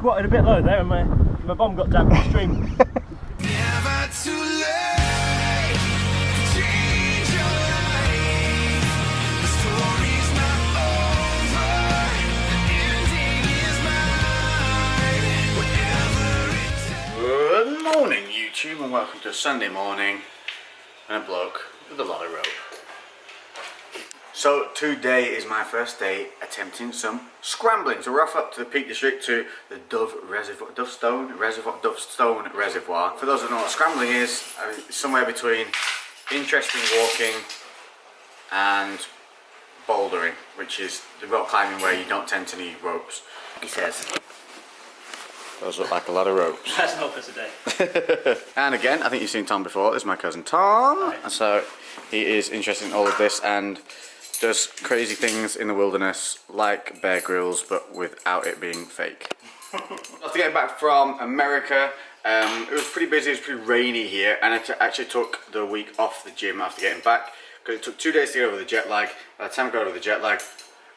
squatted a bit low there and my bum got damp in the stream. Never too late to change your life. The story's not over. The ending is mine. Whatever it takes. Good morning, YouTube, and welcome to a Sunday morning and a bloke with a lot of rope. So today is my first day attempting some scrambling. So we're off up to the Peak District to the Dovestone Reservoir. For those who don't know what scrambling is, it's somewhere between interesting walking and bouldering, which is the rock climbing where you don't tend to need ropes. He says. Those look like a lot of ropes. That's not for today. And again, I think you've seen Tom before. This is my cousin Tom. Hi. So he is interested in all of this and does crazy things in the wilderness like Bear Grylls, but without it being fake. After getting back from America, it was pretty busy, it was pretty rainy here, and I actually took the week off the gym after getting back because it took 2 days to get over the jet lag. By the time I got over the jet lag,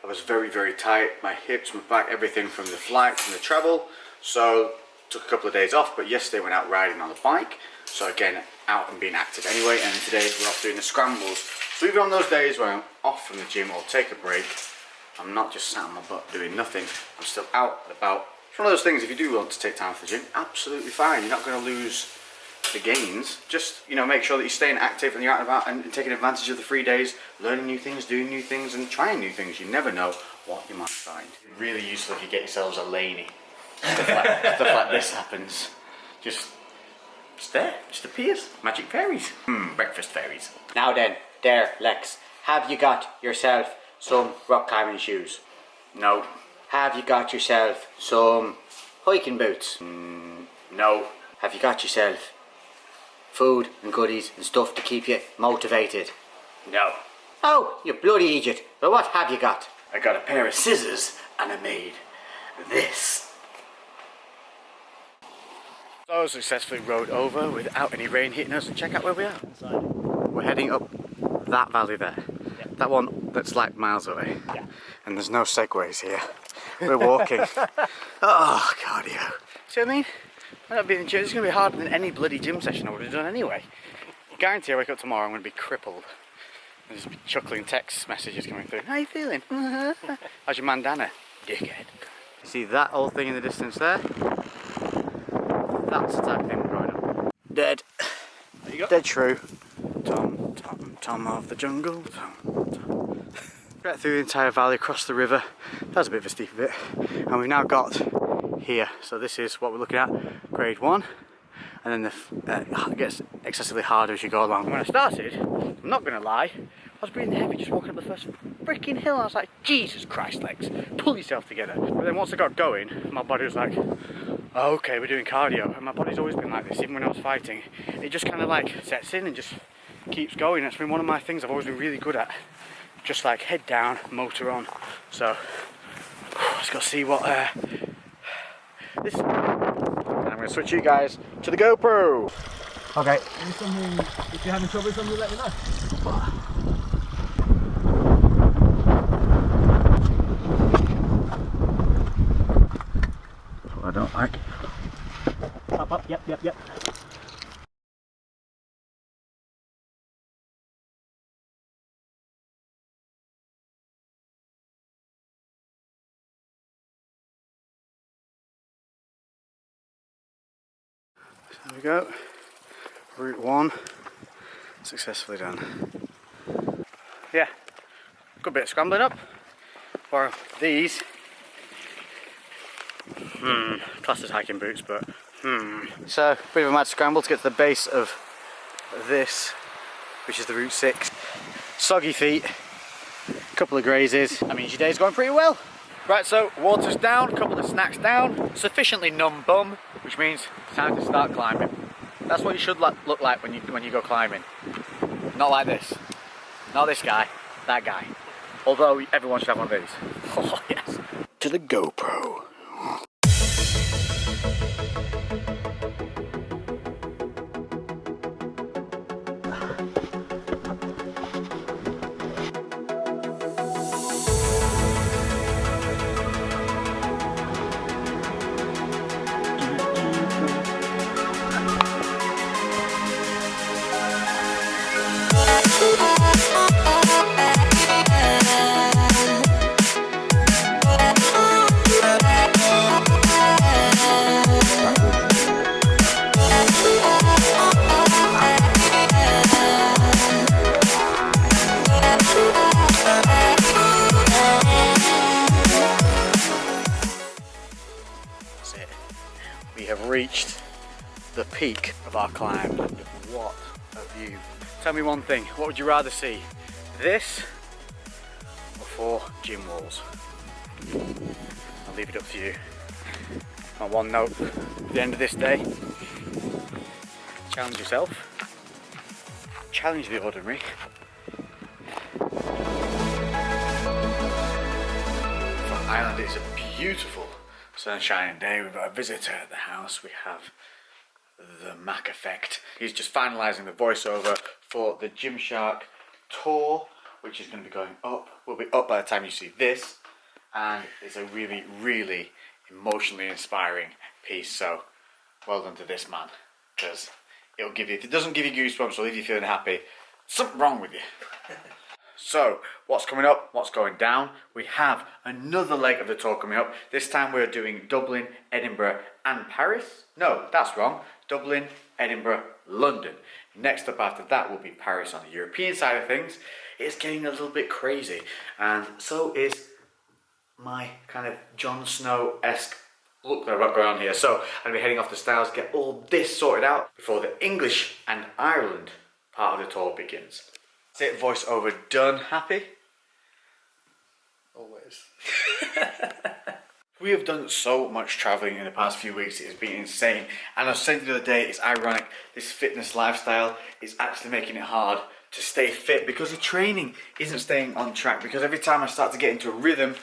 I was very, very tight. My hips, my back, everything from the flights and the travel. So took a couple of days off, but yesterday went out riding on the bike. So again, out and being active anyway, and today we're off doing the scrambles. So even on those days where I'm off from the gym or take a break, I'm not just sat on my butt doing nothing. I'm still out and about. It's one of those things, if you do want to take time for the gym, absolutely fine. You're not going to lose the gains. Just, you know, make sure that you're staying active and you're out and about and taking advantage of the 3 days, learning new things, doing new things and trying new things. You never know what you might find. Really useful if you get yourselves a laney. Stuff like this happens. Just there, just appears. Magic fairies. Breakfast fairies. Now then, there, Lex, have you got yourself some rock climbing shoes? No. Have you got yourself some hiking boots? No. Have you got yourself food and goodies and stuff to keep you motivated? No. Oh, you bloody idiot. Well, what have you got? I got a pair of scissors and I made this. So successfully rode over without any rain hitting us, and check out where we are. Inside. We're heading up that valley there. Yeah. That one that's like miles away. Yeah. And there's no segways here. We're walking. Oh, cardio. See what I mean? Might not be in the gym. It's going to be harder than any bloody gym session I would have done anyway. I guarantee I wake up tomorrow I'm going to be crippled. There's just be chuckling text messages coming through. How you feeling? How's your bandana? Dickhead. You see that old thing in the distance there? That's the type of thing we're going up. Dead. There you go. Dead true. Tom of the jungle. Tom. Right through the entire valley, across the river. That's a bit of a steep bit. And we've now got here. So this is what we're looking at, grade 1. And then it gets excessively harder as you go along. When I started, I'm not going to lie, I was breathing heavy just walking up the first freaking hill. I was like, Jesus Christ, Lex, pull yourself together. But then once I got going, my body was like, oh, okay, we're doing cardio. And my body's always been like this, even when I was fighting. It just kind of like sets in and just keeps going. That's been one of my things I've always been really good at. Just like head down, motor on. So, let's go see what this is. And I'm going to switch you guys to the GoPro. Okay. If you're having trouble with something, let me know. I don't like. Up, yep. There we go. Route 1 successfully done. Yeah, good bit of scrambling up for these. Classed as hiking boots, but So, bit of a mad scramble to get to the base of this, which is the Route 6. Soggy feet, a couple of grazes. That means your day's going pretty well. Right, so water's down, a couple of snacks down, sufficiently numb bum, which means it's time to start climbing. That's what you should look like when you go climbing. Not like this. Not this guy, that guy. Although everyone should have one of these. Oh yes. To the GoPro. we have reached the peak of our climb. What a view. Tell me one thing, what would you rather see? This or 4 gym walls? I'll leave it up to you. On one note, at the end of this day, challenge yourself, challenge the ordinary. From Ireland, it's a beautiful sunshiny day. We've got a visitor at the house. We have the Mac Effect. He's just finalising the voiceover for the Gymshark tour, which is going to be going up. Will be up by the time you see this, and it's a really, really emotionally inspiring piece. So, well done to this man, because it'll give you. If it doesn't give you goosebumps, it'll leave you feeling happy. Something wrong with you. So, what's coming up? What's going down? We have another leg of the tour coming up. This time we're doing Dublin, Edinburgh and Paris. No, that's wrong. Dublin, Edinburgh, London. Next up after that will be Paris on the European side of things. It's getting a little bit crazy. And so is my kind of Jon Snow-esque look that I've got going on here. So, I'm going to be heading off to Styles, get all this sorted out before the English and Ireland part of the tour begins. That's it, voiceover done. Happy? Always. We have done so much travelling in the past few weeks, it has been insane. And I was saying the other day, it's ironic, this fitness lifestyle is actually making it hard to stay fit because the training isn't staying on track, because every time I start to get into a rhythm,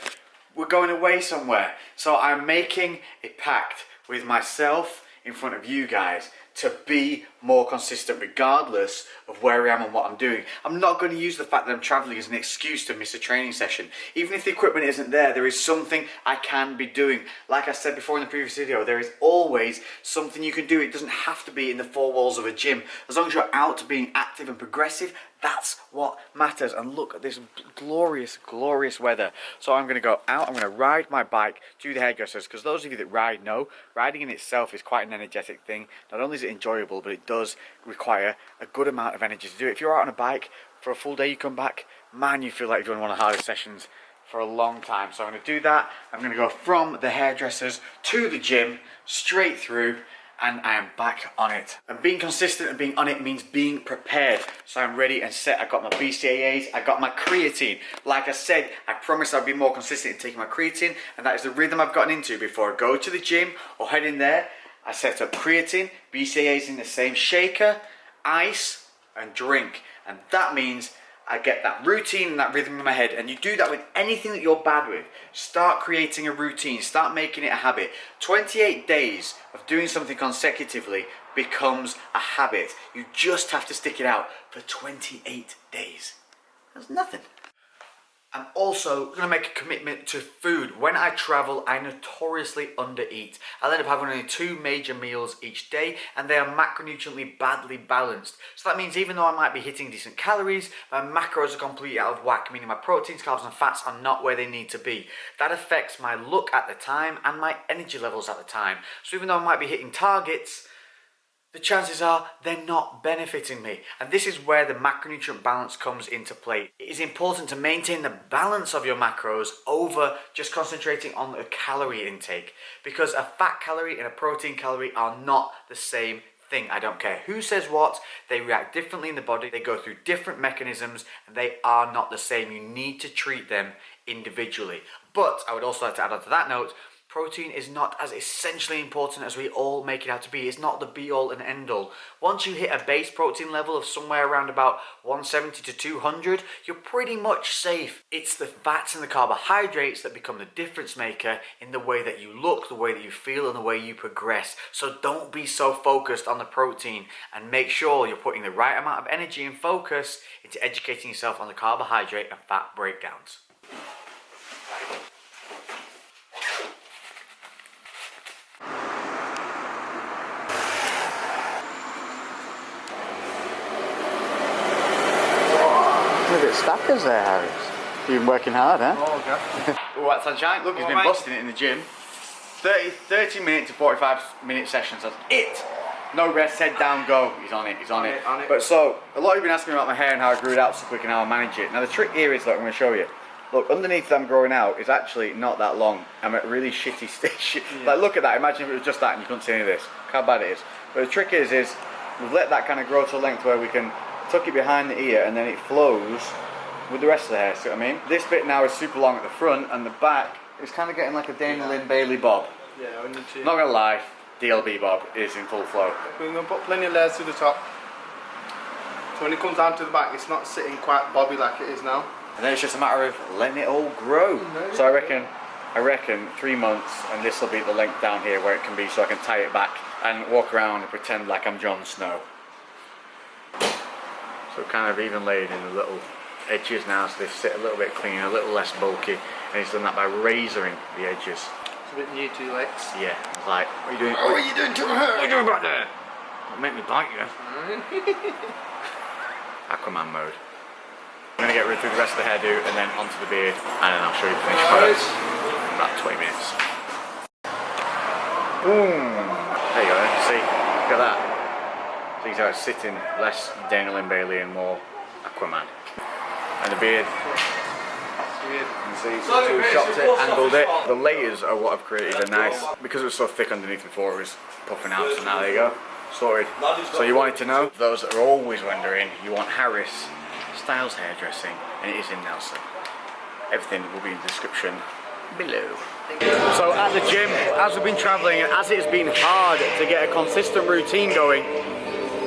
we're going away somewhere. So I'm making a pact with myself in front of you guys to be more consistent regardless of where I am and what I'm doing. I'm not going to use the fact that I'm travelling as an excuse to miss a training session. Even if the equipment isn't there is something I can be doing. Like I said before in the previous video, there is always something you can do. It doesn't have to be in the 4 walls of a gym. As long as you're out being active and progressive, that's what matters. And look at this glorious, glorious weather. So I'm going to go out, I'm going to ride my bike to the hairdressers, because those of you that ride know, riding in itself is quite an energetic thing. Not only is it enjoyable, but it does require a good amount of energy to do it. If you're out on a bike for a full day, you come back, man, you feel like you're doing one of the hardest sessions for a long time. So I'm going to do that. I'm going to go from the hairdressers to the gym, straight through, and I am back on it. And being consistent and being on it means being prepared. So I'm ready and set. I got my BCAAs, I got my creatine. Like I said, I promised I'd be more consistent in taking my creatine, and that is the rhythm I've gotten into. Before I go to the gym or head in there, I set up creatine, BCAAs in the same shaker, ice, and drink. And that means I get that routine and that rhythm in my head. And you do that with anything that you're bad with. Start creating a routine, start making it a habit. 28 days of doing something consecutively becomes a habit. You just have to stick it out for 28 days. That's nothing. I'm also going to make a commitment to food. When I travel, I notoriously undereat. I'll end up having only 2 major meals each day, and they are macronutriently badly balanced. So that means even though I might be hitting decent calories, my macros are completely out of whack, meaning my proteins, carbs and fats are not where they need to be. That affects my look at the time and my energy levels at the time. So even though I might be hitting targets, the chances are they're not benefiting me. And this is where the macronutrient balance comes into play. It is important to maintain the balance of your macros over just concentrating on the calorie intake, because a fat calorie and a protein calorie are not the same thing. I don't care who says what, they react differently in the body, they go through different mechanisms, and they are not the same. You need to treat them individually. But I would also like to add on to that note, protein is not as essentially important as we all make it out to be. It's not the be-all and end-all. Once you hit a base protein level of somewhere around about 170 to 200, you're pretty much safe. It's the fats and the carbohydrates that become the difference maker in the way that you look, the way that you feel, and the way you progress. So don't be so focused on the protein, and make sure you're putting the right amount of energy and focus into educating yourself on the carbohydrate and fat breakdowns. Look at stackers there, Harris. You've been working hard, huh? Oh, okay. Oh, that's sunshine. Look, he's been busting it in the gym. 30 minute to 45-minute sessions, that's it. No rest, head down, go. He's on it, he's on it. On it. But so, a lot of you have been asking me about my hair and how I grew it out so quick and how I manage it. Now the trick here is that I'm going to show you. Look, underneath them growing out is actually not that long. I'm at really shitty stage. Like, look at that. Imagine if it was just that and you couldn't see any of this. Look how bad it is. But the trick is we've let that kind of grow to a length where we can tuck it behind the ear and then it flows with the rest of the hair. See what I mean? This bit now is super long at the front, and the back is kind of getting like a Dana Lynn Bailey bob. Yeah, I need to. Not gonna lie, DLB bob is in full flow. We're going to put plenty of layers to the top. So when it comes down to the back, it's not sitting quite bobby like it is now. And then it's just a matter of letting it all grow. So I reckon 3 months, and this will be the length down here where it can be, so I can tie it back and walk around and pretend like I'm Jon Snow. So kind of even laid in the little edges now, so they sit a little bit cleaner, a little less bulky, and he's done that by razoring the edges. It's a bit new to you, Lex. Yeah, it's like, what are you doing? What are you doing to my hair? What are you doing back there? Don't make me bite you. Aquaman mode. I'm going to get rid of the rest of the hairdo and then onto the beard, and then I'll show you the finished product in about 20 minutes. Boom! There you go, see? Look at that. See how it's sitting, less Dana Lynn Bailey and more Aquaman. And the beard. You can see, so we chopped it, angled it. The layers are what I've created are nice. Because it was so thick underneath before, it was puffing out, so now there you go. Sorted. So you wanted to know? Those that are always wondering, you want Harris Styles hairdressing, and it is in Nelson. Everything will be in the description below. So at the gym, as we've been travelling and as it has been hard to get a consistent routine going,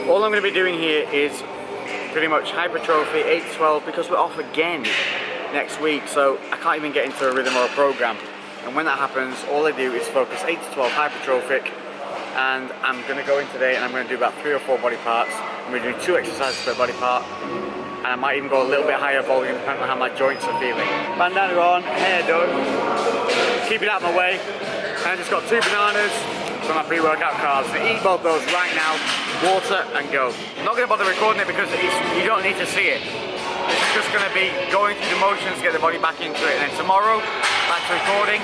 all I'm going to be doing here is pretty much hypertrophy 8 to 12 because we're off again next week, so I can't even get into a rhythm or a program. And when that happens, all I do is focus 8 to 12 hypertrophic, and I'm going to go in today and I'm going to do about 3 or 4 body parts. I'm going to do 2 exercises per body part, and I might even go a little bit higher volume depending on how my joints are feeling. Bandana on, hair done, keep it out of my way, and I just got 2 bananas for my pre-workout carbs. So eat both those right now, water and go. I'm not going to bother recording it because you don't need to see it. It's just going to be going through the motions to get the body back into it, and then tomorrow back to recording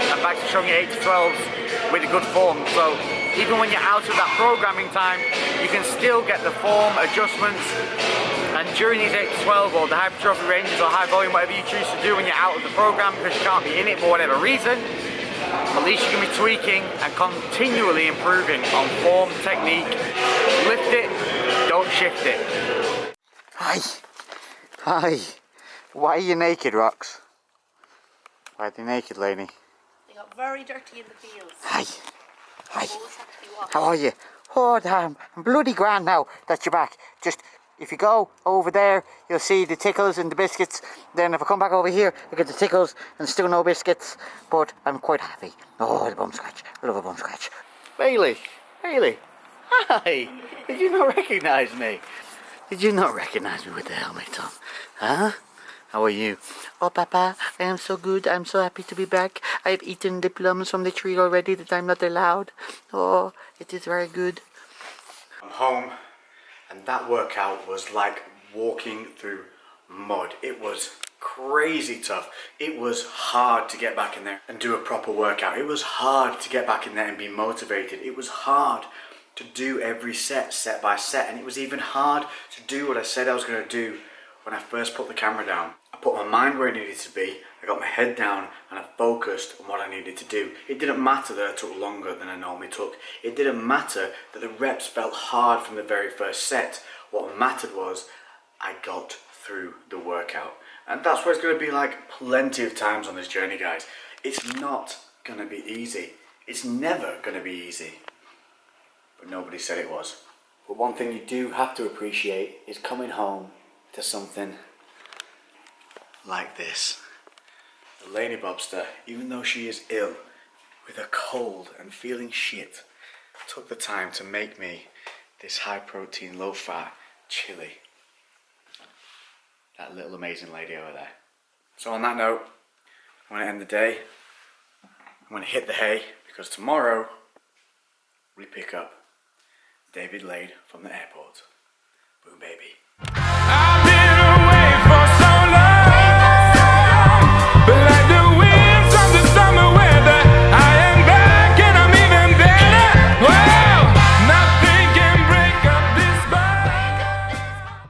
and back to showing you 8 to 12s with a good form. So even when you're out of that programming time, you can still get the form adjustments, and during these 8 to 12 or the hypertrophy ranges or high volume, whatever you choose to do when you're out of the program because you can't be in it for whatever reason, at least you can be tweaking and continually improving on form, technique. Lift it, don't shift it. Hi. Hi. Why are you naked, Rox? Why are they naked, lady? They got very dirty in the fields. Hi. Hi. Always have to be washed. How are you? Oh, damn. I'm bloody grand now that you're back. Just, if you go over there, you'll see the tickles and the biscuits. Then if I come back over here, I get the tickles and still no biscuits. But I'm quite happy. Oh, the bum scratch. I love a bum scratch. Bailey. Bailey. Hi. Did you not recognise me? Did you not recognise me with the helmet on? Huh? How are you? Oh, Papa, I am so good. I'm so happy to be back. I have eaten the plums from the tree already that I'm not allowed. Oh, it is very good. I'm home, and that workout was like walking through mud. It was crazy tough. It was hard to get back in there and do a proper workout. It was hard to get back in there and be motivated. It was hard to do every set by set, and it was even hard to do what I said I was going to do when I first put the camera down. I put my mind where it needed to be, I got my head down, and I focused on what I needed to do. It didn't matter that I took longer than I normally took. It didn't matter that the reps felt hard from the very first set. What mattered was I got through the workout. And that's what it's going to be like plenty of times on this journey, guys. It's not going to be easy. It's never going to be easy. But nobody said it was. But one thing you do have to appreciate is coming home to something like this. The Lady Bobster, even though she is ill with a cold and feeling shit, took the time to make me this high protein, low fat chili. That little amazing lady over there. So on that note, I want to end the day. I'm going to hit the hay because tomorrow we pick up David Lade from the airport. Boom, baby.